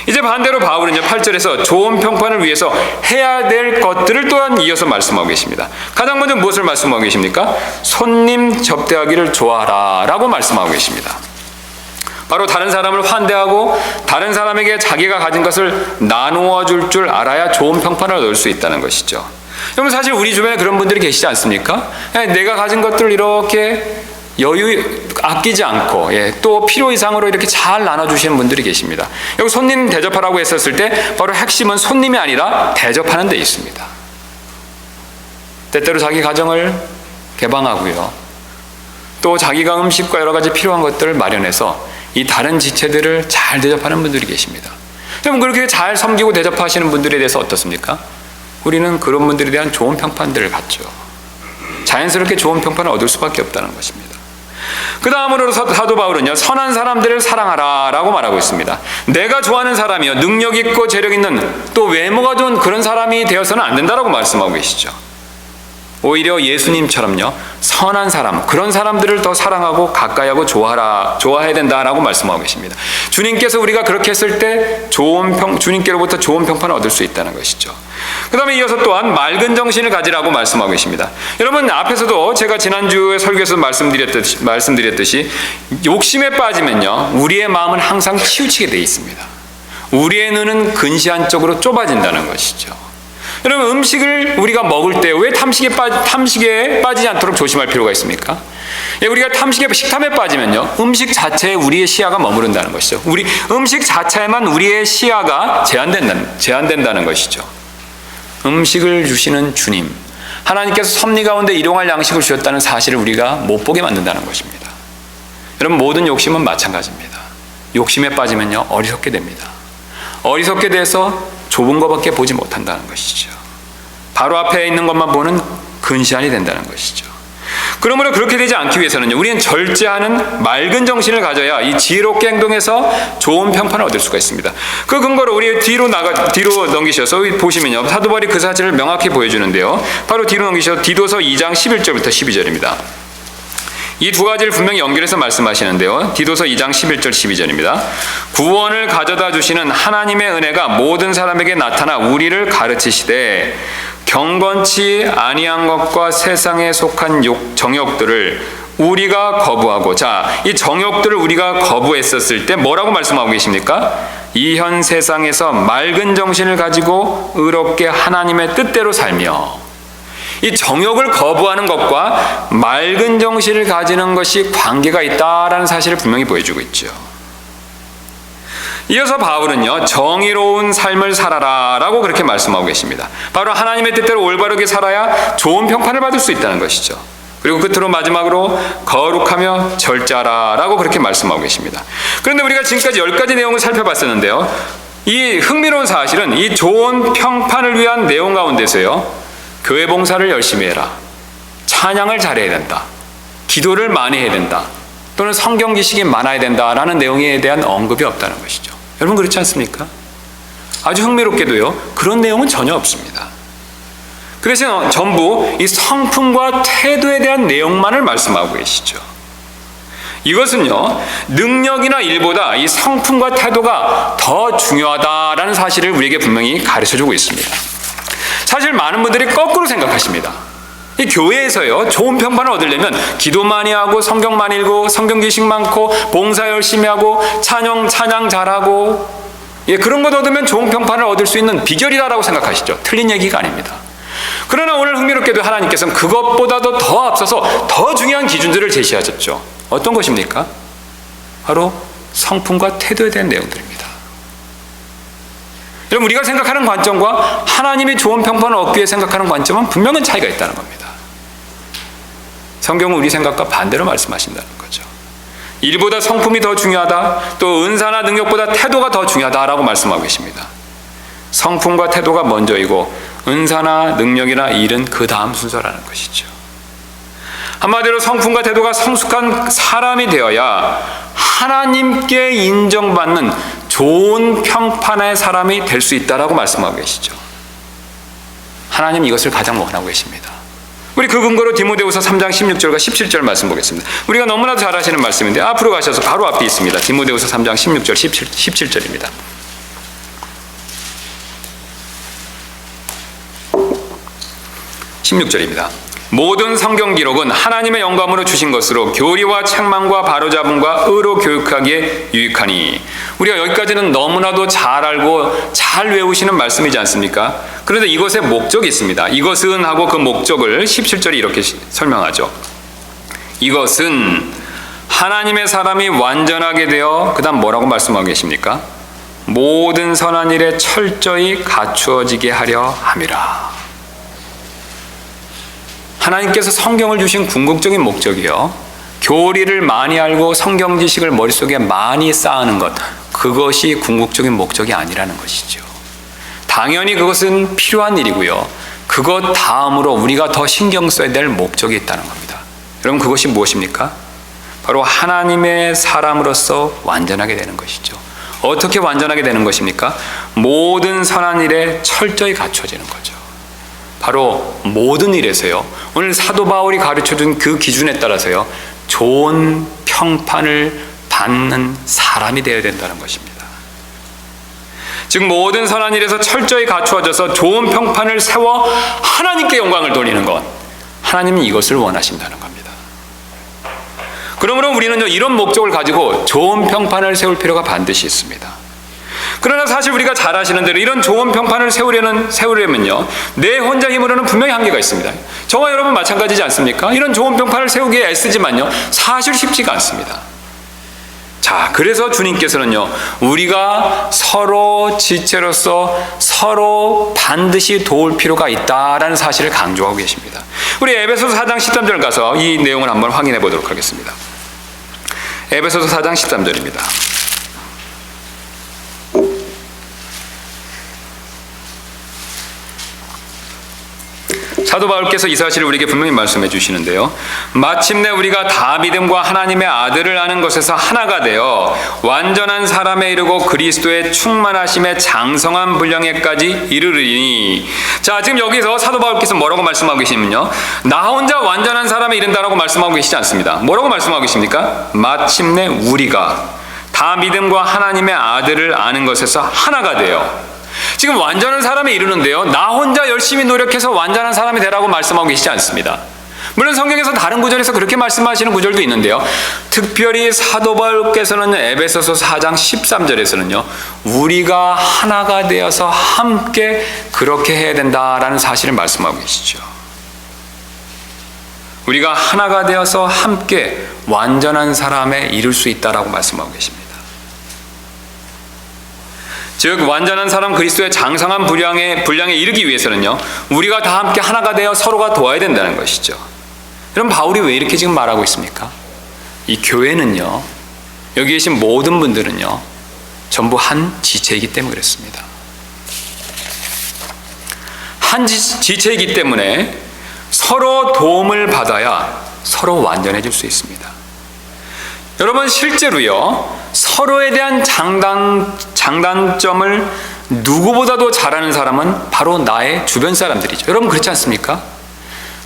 이제 반대로 바울은요 8절에서 좋은 평판을 위해서 해야 될 것들을 또한 이어서 말씀하고 계십니다. 가장 먼저 무엇을 말씀하고 계십니까? 손님 접대하기를 좋아하라 라고 말씀하고 계십니다. 바로 다른 사람을 환대하고 다른 사람에게 자기가 가진 것을 나누어 줄 줄 알아야 좋은 평판을 얻을 수 있다는 것이죠. 여러분 사실 우리 주변에 그런 분들이 계시지 않습니까? 내가 가진 것들을 이렇게 여유 아끼지 않고 또 필요 이상으로 이렇게 잘 나눠주시는 분들이 계십니다. 여기 손님 대접하라고 했었을 때 바로 핵심은 손님이 아니라 대접하는 데 있습니다. 때때로 자기 가정을 개방하고요. 또 자기가 음식과 여러 가지 필요한 것들을 마련해서 이 다른 지체들을 잘 대접하는 분들이 계십니다. 그럼 그렇게 잘 섬기고 대접하시는 분들에 대해서 어떻습니까? 우리는 그런 분들에 대한 좋은 평판들을 갖죠. 자연스럽게 좋은 평판을 얻을 수밖에 없다는 것입니다. 그 다음으로 사도 바울은요 선한 사람들을 사랑하라 라고 말하고 있습니다. 내가 좋아하는 사람이요 능력 있고 재력 있는 또 외모가 좋은 그런 사람이 되어서는 안 된다라고 말씀하고 계시죠. 오히려 예수님처럼요 선한 사람 그런 사람들을 더 사랑하고 가까이하고 좋아해야 된다라고 말씀하고 계십니다. 주님께서 우리가 그렇게 했을 때 주님께로부터 좋은 평판을 얻을 수 있다는 것이죠. 그 다음에 이어서 또한 맑은 정신을 가지라고 말씀하고 계십니다. 여러분 앞에서도 제가 지난주에 설교에서 말씀드렸듯이 욕심에 빠지면요 우리의 마음은 항상 치우치게 되어 있습니다. 우리의 눈은 근시안 쪽으로 좁아진다는 것이죠. 여러분 음식을 우리가 먹을 때 왜 탐식에 빠지지 않도록 조심할 필요가 있습니까? 우리가 식탐에 빠지면요 음식 자체에 우리의 시야가 머무른다는 것이죠. 우리 음식 자체에만 우리의 시야가 제한된다는 것이죠. 음식을 주시는 주님 하나님께서 섭리 가운데 일용할 양식을 주셨다는 사실을 우리가 못 보게 만든다는 것입니다. 여러분 모든 욕심은 마찬가지입니다. 욕심에 빠지면요 어리석게 됩니다. 어리석게 돼서 좁은 것밖에 보지 못한다는 것이죠. 바로 앞에 있는 것만 보는 근시안이 된다는 것이죠. 그러므로 그렇게 되지 않기 위해서는요 우리는 절제하는 맑은 정신을 가져야 이 지혜롭게 행동해서 좋은 평판을 얻을 수가 있습니다. 그 근거로 우리 뒤로 넘기셔서 보시면요 사도 바울이 그 사실을 명확히 보여주는데요. 바로 뒤로 넘기셔서 디도서 2장 11절부터 12절입니다. 이 두 가지를 분명히 연결해서 말씀하시는데요. 디도서 2장 11절 12절입니다. 구원을 가져다 주시는 하나님의 은혜가 모든 사람에게 나타나 우리를 가르치시되 경건치 아니한 것과 세상에 속한 정욕들을 우리가 거부하고 이 정욕들을 우리가 거부했었을 때 뭐라고 말씀하고 계십니까? 이 현 세상에서 맑은 정신을 가지고 의롭게 하나님의 뜻대로 살며 이 정욕을 거부하는 것과 맑은 정신을 가지는 것이 관계가 있다라는 사실을 분명히 보여주고 있죠. 이어서 바울은요 정의로운 삶을 살아라 라고 그렇게 말씀하고 계십니다. 바로 하나님의 뜻대로 올바르게 살아야 좋은 평판을 받을 수 있다는 것이죠. 그리고 끝으로 마지막으로 거룩하며 절제하라 라고 그렇게 말씀하고 계십니다. 그런데 우리가 지금까지 10가지 내용을 살펴봤었는데요 이 흥미로운 사실은 이 좋은 평판을 위한 내용 가운데서요 교회 봉사를 열심히 해라, 찬양을 잘해야 된다, 기도를 많이 해야 된다, 또는 성경 지식이 많아야 된다라는 내용에 대한 언급이 없다는 것이죠. 여러분 그렇지 않습니까? 아주 흥미롭게도요 그런 내용은 전혀 없습니다. 그 대신 전부 이 성품과 태도에 대한 내용만을 말씀하고 계시죠. 이것은요 능력이나 일보다 이 성품과 태도가 더 중요하다라는 사실을 우리에게 분명히 가르쳐주고 있습니다. 사실 많은 분들이 거꾸로 생각하십니다. 이 교회에서요 좋은 평판을 얻으려면 기도 많이 하고 성경 많이 읽고 성경 지식 많고 봉사 열심히 하고 찬양 잘하고 그런 것 얻으면 좋은 평판을 얻을 수 있는 비결이다라고 생각하시죠. 틀린 얘기가 아닙니다. 그러나 오늘 흥미롭게도 하나님께서는 그것보다도 더 앞서서 더 중요한 기준들을 제시하셨죠. 어떤 것입니까? 바로 성품과 태도에 대한 내용들입니다. 여러분 우리가 생각하는 관점과 하나님이 좋은 평판을 얻기 위해 생각하는 관점은 분명한 차이가 있다는 겁니다. 성경은 우리 생각과 반대로 말씀하신다는 거죠. 일보다 성품이 더 중요하다, 또 은사나 능력보다 태도가 더 중요하다라고 말씀하고 계십니다. 성품과 태도가 먼저이고 은사나 능력이나 일은 그 다음 순서라는 것이죠. 한마디로 성품과 태도가 성숙한 사람이 되어야 하나님께 인정받는 좋은 평판의 사람이 될 수 있다라고 말씀하고 계시죠. 하나님 이것을 가장 원하고 계십니다. 우리 그 근거로 디모데후서 3장 16절과 17절 말씀 보겠습니다. 우리가 너무나도 잘 아시는 말씀인데 앞으로 가셔서 바로 앞에 있습니다. 디모데후서 3장 16절 17절입니다. 16절입니다. 모든 성경 기록은 하나님의 영감으로 주신 것으로 교리와 책망과 바로잡음과 의로 교육하기에 유익하니. 우리가 여기까지는 너무나도 잘 알고 잘 외우시는 말씀이지 않습니까? 그런데 이것에 목적이 있습니다. 이것은 하고 그 목적을 17절이 이렇게 설명하죠. 이것은 하나님의 사람이 완전하게 되어, 그 다음 뭐라고 말씀하고 계십니까? 모든 선한 일에 철저히 갖추어지게 하려 함이라. 하나님께서 성경을 주신 궁극적인 목적이요, 교리를 많이 알고 성경 지식을 머릿속에 많이 쌓는 것, 그것이 궁극적인 목적이 아니라는 것이죠. 당연히 그것은 필요한 일이고요, 그것 다음으로 우리가 더 신경 써야 될 목적이 있다는 겁니다. 여러분, 그것이 무엇입니까? 바로 하나님의 사람으로서 완전하게 되는 것이죠. 어떻게 완전하게 되는 것입니까? 모든 선한 일에 철저히 갖춰지는 거죠. 바로 모든 일에서요, 오늘 사도 바울이 가르쳐준 그 기준에 따라서요, 좋은 평판을 받는 사람이 되어야 된다는 것입니다. 즉 모든 선한 일에서 철저히 갖추어져서 좋은 평판을 세워 하나님께 영광을 돌리는 것, 하나님은 이것을 원하신다는 겁니다. 그러므로 우리는 이런 목적을 가지고 좋은 평판을 세울 필요가 반드시 있습니다. 그러나 사실 우리가 잘 아시는 대로 이런 좋은 평판을 세우려면요, 내 혼자 힘으로는 분명히 한계가 있습니다. 저와 여러분 마찬가지지 않습니까? 이런 좋은 평판을 세우기에 애쓰지만요, 사실 쉽지가 않습니다. 자, 그래서 주님께서는요, 우리가 서로 지체로서 서로 반드시 도울 필요가 있다라는 사실을 강조하고 계십니다. 우리 에베소서 4장 13절 가서 이 내용을 한번 확인해 보도록 하겠습니다. 에베소서 4장 13절입니다. 사도 바울께서 이 사실을 우리에게 분명히 말씀해 주시는데요, 마침내 우리가 다 믿음과 하나님의 아들을 아는 것에서 하나가 되어 완전한 사람에 이르고 그리스도의 충만하심에 장성한 분량에까지 이르리니. 자, 지금 여기서 사도 바울께서 뭐라고 말씀하고 계시면요, 나 혼자 완전한 사람에 이른다라고 말씀하고 계시지 않습니다. 뭐라고 말씀하고 계십니까? 마침내 우리가 다 믿음과 하나님의 아들을 아는 것에서 하나가 되어. 지금 완전한 사람에 이르는데요, 나 혼자 열심히 노력해서 완전한 사람이 되라고 말씀하고 계시지 않습니다. 물론 성경에서 다른 구절에서 그렇게 말씀하시는 구절도 있는데요, 특별히 사도 바울께서는 에베소서 4장 13절에서는요 우리가 하나가 되어서 함께 그렇게 해야 된다라는 사실을 말씀하고 계시죠. 우리가 하나가 되어서 함께 완전한 사람에 이룰 수 있다라고 말씀하고 계십니다. 즉 완전한 사람 그리스도의 장성한 분량에 이르기 위해서는요, 우리가 다 함께 하나가 되어 서로가 도와야 된다는 것이죠. 그럼 바울이 왜 이렇게 지금 말하고 있습니까? 이 교회는요, 여기 계신 모든 분들은요, 전부 한 지체이기 때문에 그렇습니다. 한 지체이기 때문에 서로 도움을 받아야 서로 완전해질 수 있습니다. 여러분, 실제로요, 서로에 대한 장단점을 누구보다도 잘하는 사람은 바로 나의 주변 사람들이죠. 여러분, 그렇지 않습니까?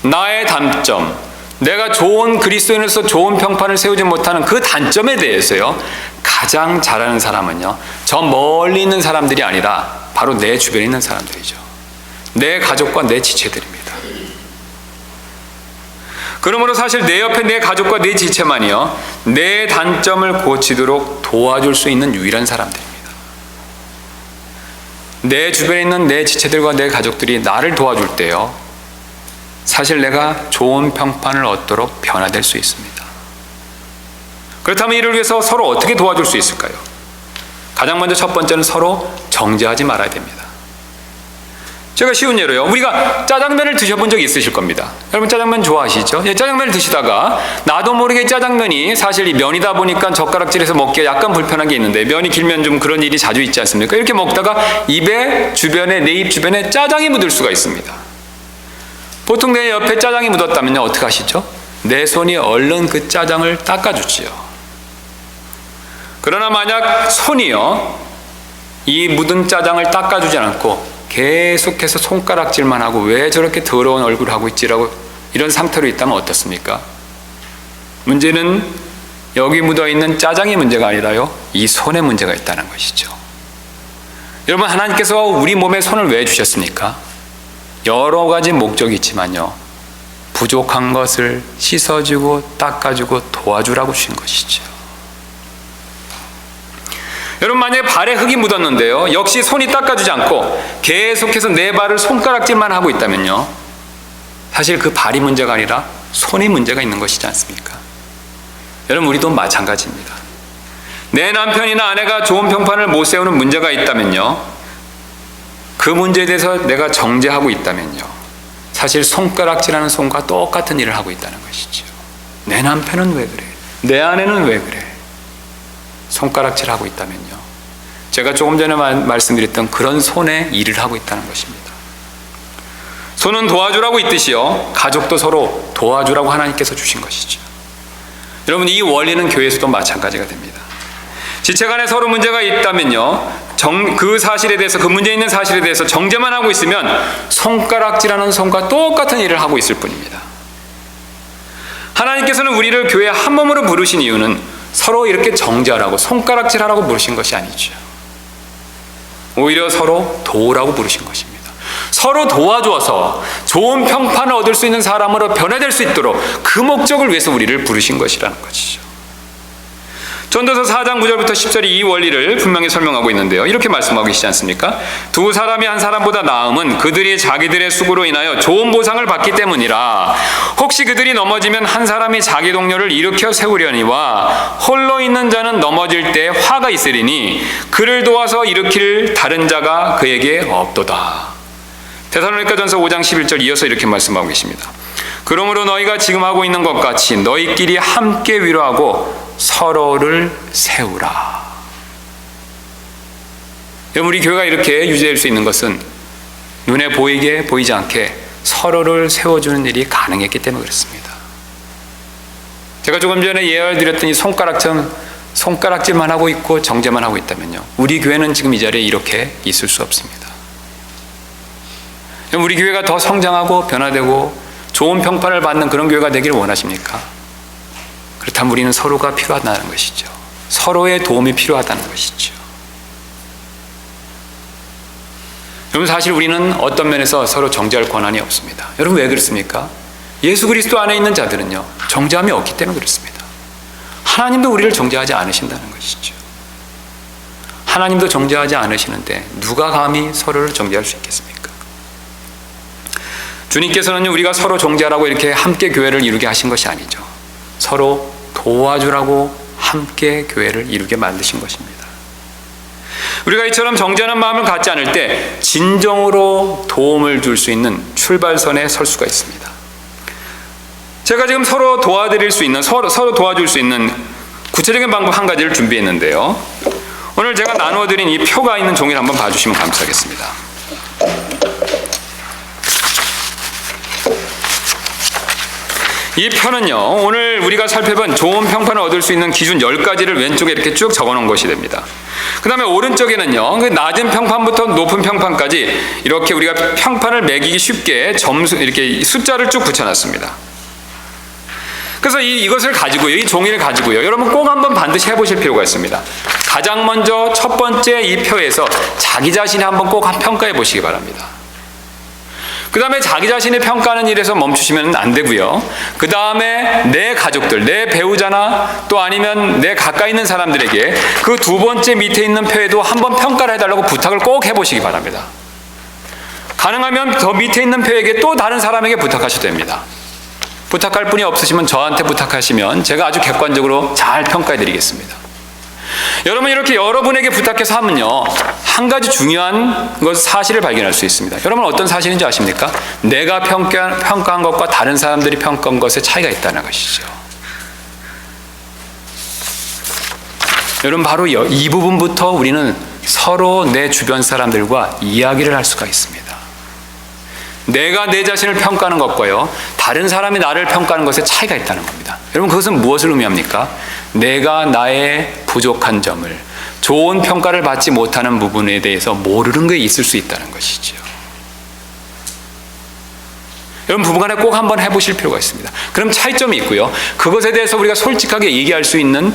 나의 단점, 내가 좋은 그리스도인으로서 좋은 평판을 세우지 못하는 그 단점에 대해서요, 가장 잘하는 사람은요, 저 멀리 있는 사람들이 아니라 바로 내 주변에 있는 사람들이죠. 내 가족과 내 지체들입니다. 그러므로 사실 내 옆에 내 가족과 내 지체만이요, 내 단점을 고치도록 도와줄 수 있는 유일한 사람들입니다. 내 주변에 있는 내 지체들과 내 가족들이 나를 도와줄 때요, 사실 내가 좋은 평판을 얻도록 변화될 수 있습니다. 그렇다면 이를 위해서 서로 어떻게 도와줄 수 있을까요? 가장 먼저 첫 번째는 서로 정죄하지 말아야 됩니다. 제가 쉬운 예로요, 우리가 짜장면을 드셔본 적이 있으실 겁니다. 여러분, 짜장면 좋아하시죠? 짜장면을 드시다가 나도 모르게 짜장면이 사실 이 면이다 보니까 젓가락질해서 먹기가 약간 불편한 게 있는데, 면이 길면 좀 그런 일이 자주 있지 않습니까? 이렇게 먹다가 내 입 주변에 짜장이 묻을 수가 있습니다. 보통 내 옆에 짜장이 묻었다면요, 어떻게 하시죠? 내 손이 얼른 그 짜장을 닦아주지요. 그러나 만약 손이요, 이 묻은 짜장을 닦아주지 않고 계속해서 손가락질만 하고 왜 저렇게 더러운 얼굴을 하고 있지라고 이런 상태로 있다면 어떻습니까? 문제는 여기 묻어있는 짜장의 문제가 아니라요, 이 손에 문제가 있다는 것이죠. 여러분, 하나님께서 우리 몸에 손을 왜 주셨습니까? 여러 가지 목적이 있지만요, 부족한 것을 씻어주고 닦아주고 도와주라고 주신 것이죠. 여러분, 만약에 발에 흙이 묻었는데요, 역시 손이 닦아주지 않고 계속해서 내 발을 손가락질만 하고 있다면요, 사실 그 발이 문제가 아니라 손이 문제가 있는 것이지 않습니까? 여러분, 우리도 마찬가지입니다. 내 남편이나 아내가 좋은 평판을 못 세우는 문제가 있다면요, 그 문제에 대해서 내가 정죄하고 있다면요, 사실 손가락질하는 손과 똑같은 일을 하고 있다는 것이죠. 내 남편은 왜 그래? 내 아내는 왜 그래? 손가락질하고 있다면요, 제가 조금 전에 말씀드렸던 그런 손의 일을 하고 있다는 것입니다. 손은 도와주라고 있듯이요, 가족도 서로 도와주라고 하나님께서 주신 것이죠. 여러분, 이 원리는 교회에서도 마찬가지가 됩니다. 지체간에 서로 문제가 있다면요, 그 사실에 대해서, 그 문제 있는 사실에 대해서 정죄만 하고 있으면 손가락질하는 손과 똑같은 일을 하고 있을 뿐입니다. 하나님께서는 우리를 교회 한 몸으로 부르신 이유는 서로 이렇게 정죄하라고, 손가락질하라고 부르신 것이 아니죠. 오히려 서로 도우라고 부르신 것입니다. 서로 도와주어서 좋은 평판을 얻을 수 있는 사람으로 변화될 수 있도록 그 목적을 위해서 우리를 부르신 것이라는 것이죠. 전도서 4장 9절부터 10절이 이 원리를 분명히 설명하고 있는데요, 이렇게 말씀하고 계시지 않습니까? 두 사람이 한 사람보다 나음은 그들이 자기들의 수고로 인하여 좋은 보상을 받기 때문이라. 혹시 그들이 넘어지면 한 사람이 자기 동료를 일으켜 세우려니와 홀로 있는 자는 넘어질 때 화가 있으리니 그를 도와서 일으킬 다른 자가 그에게 없도다. 데살로니가전서 5장 11절 이어서 이렇게 말씀하고 계십니다. 그러므로 너희가 지금 하고 있는 것 같이 너희끼리 함께 위로하고 서로를 세우라. 여러분, 우리 교회가 이렇게 유지될 수 있는 것은 눈에 보이게 보이지 않게 서로를 세워주는 일이 가능했기 때문에 그렇습니다. 제가 조금 전에 예언드렸더니 손가락질만 하고 있고 정죄만 하고 있다면요, 우리 교회는 지금 이 자리에 이렇게 있을 수 없습니다. 우리 교회가 더 성장하고 변화되고 좋은 평판을 받는 그런 교회가 되기를 원하십니까? 그렇다면 우리는 서로가 필요하다는 것이죠. 서로의 도움이 필요하다는 것이죠. 여러분, 사실 우리는 어떤 면에서 서로 정죄할 권한이 없습니다. 여러분, 왜 그렇습니까? 예수 그리스도 안에 있는 자들은요, 정죄함이 없기 때문에 그렇습니다. 하나님도 우리를 정죄하지 않으신다는 것이죠. 하나님도 정죄하지 않으시는데 누가 감히 서로를 정죄할 수 있겠습니까? 주님께서는 우리가 서로 정죄하라고 이렇게 함께 교회를 이루게 하신 것이 아니죠. 서로 도와주라고 함께 교회를 이루게 만드신 것입니다. 우리가 이처럼 정죄하는 마음을 갖지 않을 때 진정으로 도움을 줄 수 있는 출발선에 설 수가 있습니다. 제가 지금 서로 도와드릴 수 있는, 서로 도와줄 수 있는 구체적인 방법 한 가지를 준비했는데요, 오늘 제가 나누어드린 이 표가 있는 종이를 한번 봐주시면 감사하겠습니다. 이 표는요, 오늘 우리가 살펴본 좋은 평판을 얻을 수 있는 기준 10가지를 왼쪽에 이렇게 쭉 적어놓은 것이 됩니다. 그 다음에 오른쪽에는요, 그 낮은 평판부터 높은 평판까지 이렇게 우리가 평판을 매기기 쉽게 이렇게 숫자를 쭉 붙여놨습니다. 그래서 이것을 가지고요, 이 종이를 가지고요, 여러분 꼭 한번 반드시 해보실 필요가 있습니다. 가장 먼저 첫 번째 이 표에서 자기 자신이 한번 꼭 평가해 보시기 바랍니다. 그 다음에 자기 자신의 평가하는 일에서 멈추시면 안 되고요, 그 다음에 내 가족들, 내 배우자나 또 아니면 내 가까이 있는 사람들에게 그 두 번째 밑에 있는 표에도 한번 평가를 해달라고 부탁을 꼭 해보시기 바랍니다. 가능하면 더 밑에 있는 표에게 또 다른 사람에게 부탁하셔도 됩니다. 부탁할 분이 없으시면 저한테 부탁하시면 제가 아주 객관적으로 잘 평가해 드리겠습니다. 여러분, 이렇게 여러분에게 부탁해서 하면요, 한 가지 중요한 사실을 발견할 수 있습니다. 여러분, 어떤 사실인지 아십니까? 내가 평가한 것과 다른 사람들이 평가한 것에 차이가 있다는 것이죠. 여러분, 바로 이 부분부터 우리는 서로 내 주변 사람들과 이야기를 할 수가 있습니다. 내가 내 자신을 평가하는 것과요, 다른 사람이 나를 평가하는 것에 차이가 있다는 겁니다. 여러분, 그것은 무엇을 의미합니까? 내가 나의 부족한 점을, 좋은 평가를 받지 못하는 부분에 대해서 모르는 게 있을 수 있다는 것이죠. 여러분, 부부간에 꼭 한번 해보실 필요가 있습니다. 그럼 차이점이 있고요, 그것에 대해서 우리가 솔직하게 얘기할 수 있는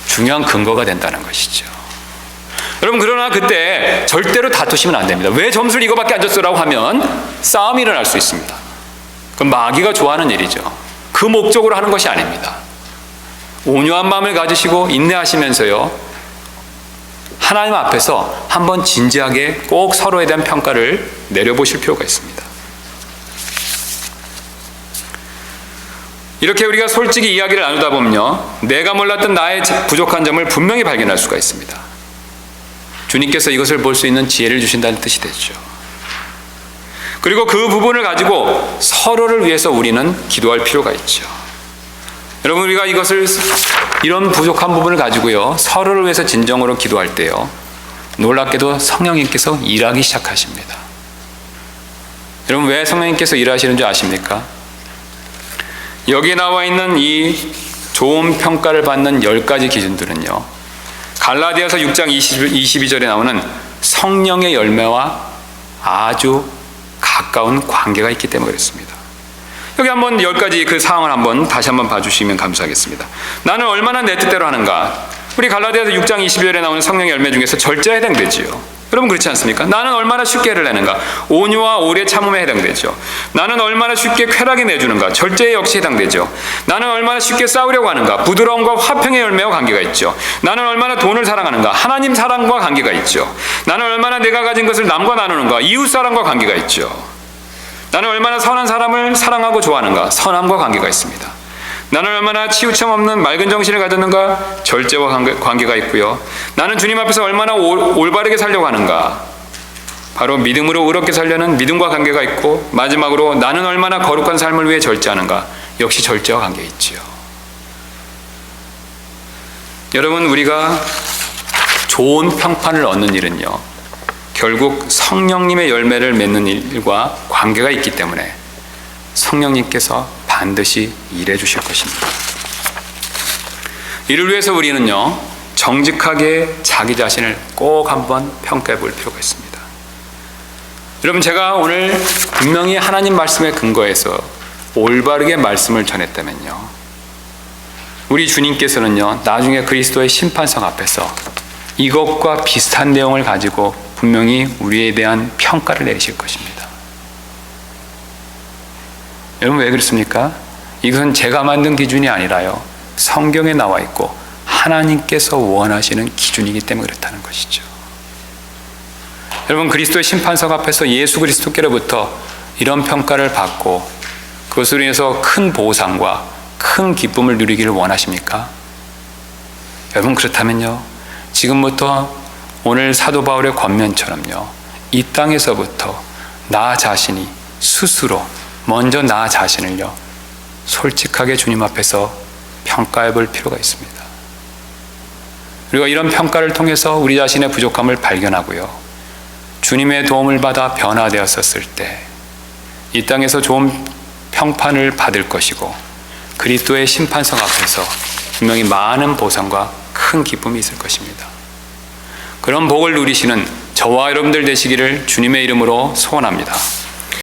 중요한 근거가 된다는 것이죠. 여러분, 그러나 그때 절대로 다투시면 안 됩니다. 왜 점수를 이거밖에 안 줬어라고 하면 싸움이 일어날 수 있습니다. 그건 마귀가 좋아하는 일이죠. 그 목적으로 하는 것이 아닙니다. 온유한 마음을 가지시고 인내하시면서요, 하나님 앞에서 한번 진지하게 꼭 서로에 대한 평가를 내려보실 필요가 있습니다. 이렇게 우리가 솔직히 이야기를 나누다 보면요, 내가 몰랐던 나의 부족한 점을 분명히 발견할 수가 있습니다. 주님께서 이것을 볼 수 있는 지혜를 주신다는 뜻이 되죠. 그리고 그 부분을 가지고 서로를 위해서 우리는 기도할 필요가 있죠. 여러분, 우리가 이런 부족한 부분을 가지고요, 서로를 위해서 진정으로 기도할 때요, 놀랍게도 성령님께서 일하기 시작하십니다. 여러분, 왜 성령님께서 일하시는 줄 아십니까? 여기 나와 있는 이 좋은 평가를 받는 10가지 기준들은요, 갈라디아서 6장 22절에 나오는 성령의 열매와 아주 가까운 관계가 있기 때문에 그렇습니다. 여기 한번 10가지 그 상황을 다시 한번 봐주시면 감사하겠습니다. 나는 얼마나 내 뜻대로 하는가? 우리 갈라디아서 6장 22절에 나오는 성령의 열매 중에서 절제에 해당되지요. 여러분, 그렇지 않습니까? 나는 얼마나 쉽게 애를 내는가? 온유와 오래 참음에 해당되죠. 나는 얼마나 쉽게 쾌락이 내주는가? 절제에 역시 해당되죠. 나는 얼마나 쉽게 싸우려고 하는가? 부드러움과 화평의 열매와 관계가 있죠. 나는 얼마나 돈을 사랑하는가? 하나님 사랑과 관계가 있죠. 나는 얼마나 내가 가진 것을 남과 나누는가? 이웃 사랑과 관계가 있죠. 나는 얼마나 선한 사람을 사랑하고 좋아하는가? 선함과 관계가 있습니다. 나는 얼마나 치우침 없는 맑은 정신을 가졌는가? 절제와 관계가 있고요. 나는 주님 앞에서 얼마나 올바르게 살려고 하는가? 바로 믿음으로 의롭게 살려는 믿음과 관계가 있고, 마지막으로 나는 얼마나 거룩한 삶을 위해 절제하는가? 역시 절제와 관계가 있지요. 여러분, 우리가 좋은 평판을 얻는 일은요, 결국 성령님의 열매를 맺는 일과 관계가 있기 때문에 성령님께서 반드시 일해 주실 것입니다. 이를 위해서 우리는요, 정직하게 자기 자신을 꼭 한번 평가해 볼 필요가 있습니다. 여러분, 제가 오늘 분명히 하나님 말씀에 근거해서 올바르게 말씀을 전했다면요, 우리 주님께서는요, 나중에 그리스도의 심판석 앞에서 이것과 비슷한 내용을 가지고 분명히 우리에 대한 평가를 내리실 것입니다. 여러분, 왜 그렇습니까? 이것은 제가 만든 기준이 아니라요, 성경에 나와 있고 하나님께서 원하시는 기준이기 때문에 그렇다는 것이죠. 여러분, 그리스도의 심판석 앞에서 예수 그리스도께로부터 이런 평가를 받고 그것으로 인해서 큰 보상과 큰 기쁨을 누리기를 원하십니까? 여러분, 그렇다면요, 지금부터 오늘 사도 바울의 권면처럼요, 이 땅에서부터 나 자신이 스스로 먼저 나 자신을요, 솔직하게 주님 앞에서 평가해 볼 필요가 있습니다. 그리고 이런 평가를 통해서 우리 자신의 부족함을 발견하고요, 주님의 도움을 받아 변화되었었을 때 이 땅에서 좋은 평판을 받을 것이고, 그리스도의 심판석 앞에서 분명히 많은 보상과 큰 기쁨이 있을 것입니다. 그런 복을 누리시는 저와 여러분들 되시기를 주님의 이름으로 소원합니다.